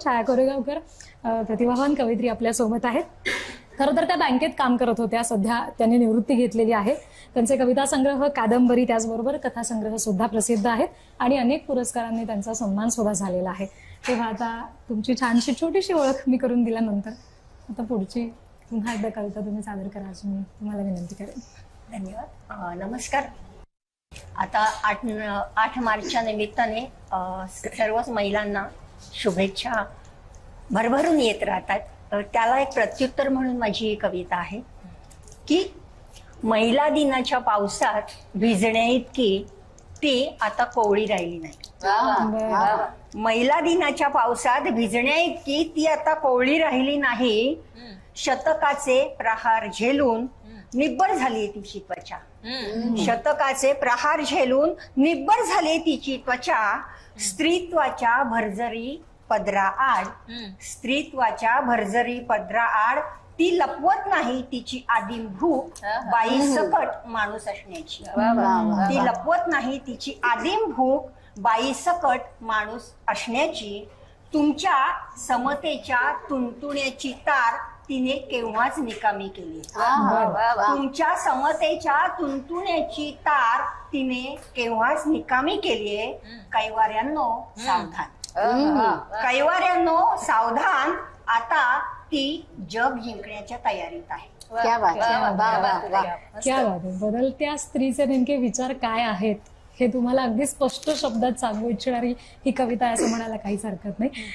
छाया कोरेगावकर प्रतिभावान कवयित्री आपल्या सोबत आहेत. खरं तर त्या बँकेत काम करत होत्या, सध्या त्यांनी निवृत्ती घेतलेली आहे. त्यांचे कविता संग्रह, कादंबरी, त्याचबरोबर कथासंग्रह सुद्धा प्रसिद्ध आहेत आणि अनेक पुरस्कारांनी त्यांचा सन्मान सुद्धा झालेला आहे. तेव्हा आता तुमची छानशी छोटीशी ओळख मी करून दिल्यानंतर आता पुढची पुन्हा एकदा कविता तुम्ही सादर करा अशी मी तुम्हाला विनंती करेन. धन्यवाद. नमस्कार. आता 8 मार्चच्या निमित्ताने सर्वच महिलांना शुभेच्छा भरभरून येत राहतात. त्याला एक प्रत्युत्तर म्हणून माझी कविता आहे की महिला दिनाच्या पावसात भिजण्याइतकी ती आता कोवळी राहिली नाही. महिला दिनाच्या पावसात भिजण्याइतकी ती आता कोवळी राहिली नाही. शतकाचे प्रहार झेलून निब्बर झाली तिची त्वचा. शतकाचे प्रहार झेलून निब्बर झाली तिची त्वचा. स्त्रीत्वाच्या भरजरी पदराआड, स्त्रीत्वाच्या भरजरी पदराआड ती लपवत नाही तिची आदिम भूक बाई सकट माणूस असण्याची. ती लपवत नाही तिची आदिम भूक बाई सकट माणूस असण्याची. तुमच्या समतेच्या तुंतुण्याची तार तिने केव्हाच निकामी केली. तुमच्या समतेच्या तुंतुण्याची तार तिने केव्हाच निकामी केलीये. कैवाऱ्यांनो सावधान, कैवाऱ्यांनो सावधान, आता ती जग जिंकण्याच्या तयारीत आहे. क्या बात आहे. बदलत्या स्त्रीचे नेमके विचार काय आहेत हे तुम्हाला अगदी स्पष्ट शब्दात सांगू इच्छिणारी ही कविता आहे असं म्हणायला काहीच हरकत नाही.